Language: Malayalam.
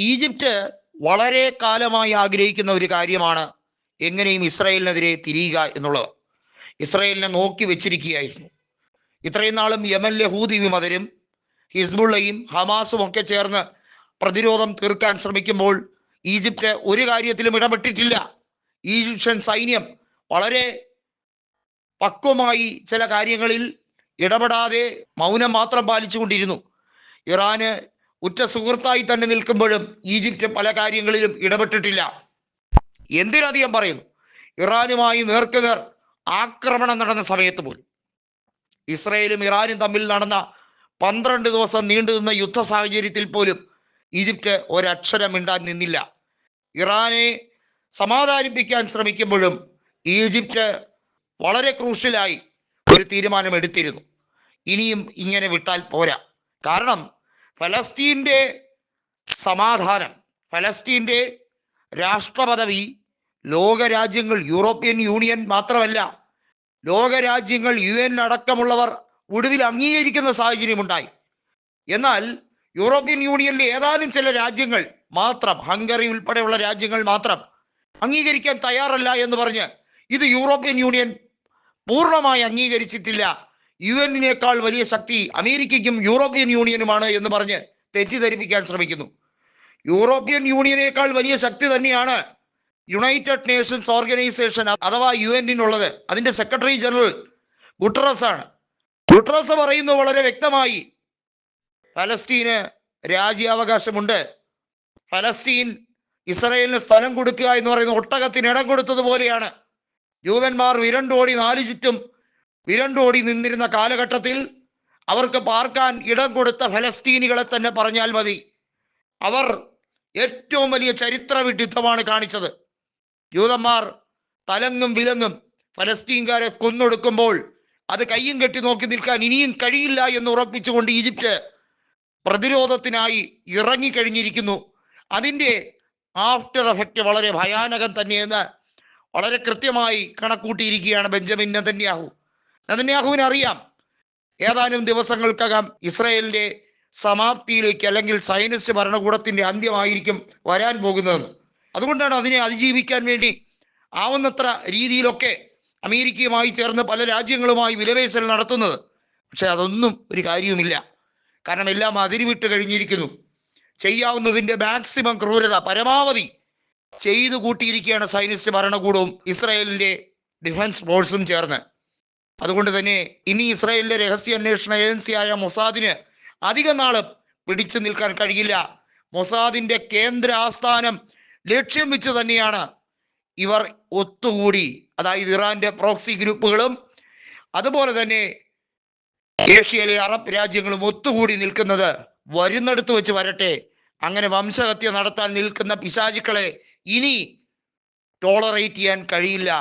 ഈജിപ്റ്റ് വളരെ കാലമായി ആഗ്രഹിക്കുന്ന ഒരു കാര്യമാണ് എങ്ങനെയും ഇസ്രായേലിനെതിരെ തിരിയുക എന്നുള്ളത്. ഇസ്രായേലിനെ നോക്കി വെച്ചിരിക്കുകയായിരുന്നു. ഇത്രയും നാളും യമനിലെ ഹൂതി വിമതരും ഹിസ്ബുള്ളയും ഹമാസും ഒക്കെ ചേർന്ന് പ്രതിരോധം തീർക്കാൻ ശ്രമിക്കുമ്പോൾ ഈജിപ്റ്റ് ഒരു കാര്യത്തിലും ഇടപെട്ടിട്ടില്ല. ഈജിപ്ഷ്യൻ സൈന്യം വളരെ പക്വമായി ചില കാര്യങ്ങളിൽ ഇടപെടാതെ മൗനം മാത്രം പാലിച്ചുകൊണ്ടിരുന്നു. ഇറാന് ഉറ്റ സുഹൃത്തായി തന്നെ നിൽക്കുമ്പോഴും ഈജിപ്റ്റ് പല കാര്യങ്ങളിലും ഇടപെട്ടിട്ടില്ല. എന്തിനധികം പറയുന്നു, ഇറാനുമായി നേർക്കുനേർ ആക്രമണം നടന്ന സമയത്ത് പോലും, ഇസ്രയേലും ഇറാനും തമ്മിൽ നടന്ന 12 ദിവസം നീണ്ടുനിന്ന യുദ്ധ സാഹചര്യത്തിൽ പോലും ഈജിപ്റ്റ് ഒരക്ഷരം മിണ്ടാൻ നിന്നില്ല. ഇറാനെ സമാധാനിപ്പിക്കാൻ ശ്രമിക്കുമ്പോഴും ഈജിപ്റ്റ് വളരെ ക്രൂഷ്യലായി ഒരു തീരുമാനം എടുത്തിരുന്നു. ഇനിയും ഇങ്ങനെ വിട്ടാൽ പോരാ. കാരണം ഫലസ്തീൻ്റെ സമാധാനം, ഫലസ്തീൻ്റെ രാഷ്ട്രപദവി ലോകരാജ്യങ്ങൾ, യൂറോപ്യൻ യൂണിയൻ മാത്രമല്ല, ലോകരാജ്യങ്ങൾ UN അടക്കമുള്ളവർ ഒടുവിൽ അംഗീകരിക്കുന്ന സാഹചര്യമുണ്ടായി. എന്നാൽ യൂറോപ്യൻ യൂണിയനിലെ ഏതാനും ചില രാജ്യങ്ങൾ മാത്രം, ഹംഗറി ഉൾപ്പെടെയുള്ള രാജ്യങ്ങൾ മാത്രം അംഗീകരിക്കാൻ തയ്യാറല്ല എന്ന് പറഞ്ഞ് ഇത് യൂറോപ്യൻ യൂണിയൻ പൂർണ്ണമായി അംഗീകരിച്ചിട്ടില്ല, UN-നേക്കാൾ വലിയ ശക്തി അമേരിക്കയ്ക്കും യൂറോപ്യൻ യൂണിയനുമാണ് എന്ന് പറഞ്ഞ് തെറ്റിദ്ധരിപ്പിക്കാൻ ശ്രമിക്കുന്നു. യൂറോപ്യൻ യൂണിയനേക്കാൾ വലിയ ശക്തി തന്നെയാണ് യുണൈറ്റഡ് നേഷൻസ് ഓർഗനൈസേഷൻ അഥവാ UN-നുള്ളത്. അതിൻ്റെ സെക്രട്ടറി ജനറൽ ഗുട്ടറസ് ആണ്. ഗുട്ടറസ് പറയുന്നു വളരെ വ്യക്തമായി, ഫലസ്തീന് രാജ്യാവകാശമുണ്ട്. ഫലസ്തീൻ ഇസ്രായേലിന് സ്ഥലം കൊടുക്കുക എന്ന് പറയുന്ന ഒട്ടകത്തിന് ഇടം കൊടുത്തതുപോലെയാണ്. ജൂതന്മാർ വിരണ്ടോടി നാലു ചുറ്റും വിരണ്ടോടി നിന്നിരുന്ന കാലഘട്ടത്തിൽ അവർക്ക് പാർക്കാൻ ഇടം കൊടുത്ത ഫലസ്തീനികളെ തന്നെ പറഞ്ഞാൽ മതി. അവർ ഏറ്റവും വലിയ ചരിത്ര വിഡിത്തമാണ് കാണിച്ചത്. ജൂതന്മാർ തലങ്ങും വിലങ്ങും ഫലസ്തീൻകാരെ കൊന്നൊടുക്കുമ്പോൾ അത് കയ്യും കെട്ടി നോക്കി നിൽക്കാൻ ഇനിയും കഴിയില്ല എന്ന് ഉറപ്പിച്ചുകൊണ്ട് ഈജിപ്റ്റ് പ്രതിരോധത്തിനായി ഇറങ്ങിക്കഴിഞ്ഞിരിക്കുന്നു. അതിൻ്റെ ആഫ്റ്റർ എഫക്റ്റ് വളരെ ഭയാനകം തന്നെയെന്ന് വളരെ കൃത്യമായി കണക്കൂട്ടിയിരിക്കുകയാണ് ബെഞ്ചമിൻ നെതന്യാഹു. നെതന്യാഹുവിന് അറിയാം ഏതാനും ദിവസങ്ങൾക്കകം ഇസ്രായേലിൻ്റെ സമാപ്തിയിലേക്ക്, അല്ലെങ്കിൽ സയനിസ്റ്റ് ഭരണകൂടത്തിൻ്റെ അന്ത്യമായിരിക്കും വരാൻ പോകുന്നതെന്ന്. അതുകൊണ്ടാണ് അതിനെ അതിജീവിക്കാൻ വേണ്ടി ആവുന്നത്ര രീതിയിലൊക്കെ അമേരിക്കയുമായി ചേർന്ന് പല രാജ്യങ്ങളുമായി വിലപേശൽ നടത്തുന്നത്. പക്ഷെ അതൊന്നും ഒരു കാര്യവുമില്ല. കാരണം എല്ലാം അതിരുവിട്ട് കഴിഞ്ഞിരിക്കുന്നു. ചെയ്യാവുന്നതിൻ്റെ മാക്സിമം ക്രൂരത പരമാവധി ചെയ്തു കൂട്ടിയിരിക്കുകയാണ് സയനിസ്റ്റ് ഭരണകൂടവും ഇസ്രായേലിൻ്റെ ഡിഫൻസ് ഫോഴ്സും ചേർന്ന്. അതുകൊണ്ട് തന്നെ ഇനി ഇസ്രായേലിൻ്റെ രഹസ്യാന്വേഷണ ഏജൻസിയായ മൊസാദിന് അധിക നാളും പിടിച്ചു നിൽക്കാൻ കഴിയില്ല. മൊസാദിൻ്റെ കേന്ദ്ര ആസ്ഥാനം ലക്ഷ്യം വെച്ച് തന്നെയാണ് ഇവർ ഒത്തുകൂടി, അതായത് ഇറാന്റെ പ്രോക്സി ഗ്രൂപ്പുകളും അതുപോലെ തന്നെ ഏഷ്യയിലെ അറബ് രാജ്യങ്ങളും ഒത്തുകൂടി നിൽക്കുന്നത്. വരുന്നിടത്ത് വെച്ച് വരട്ടെ. അങ്ങനെ വംശഹത്യ നടത്താൻ നിൽക്കുന്ന പിശാചുക്കളെ ഇനി ടോളറേറ്റ് ചെയ്യാൻ കഴിയില്ല.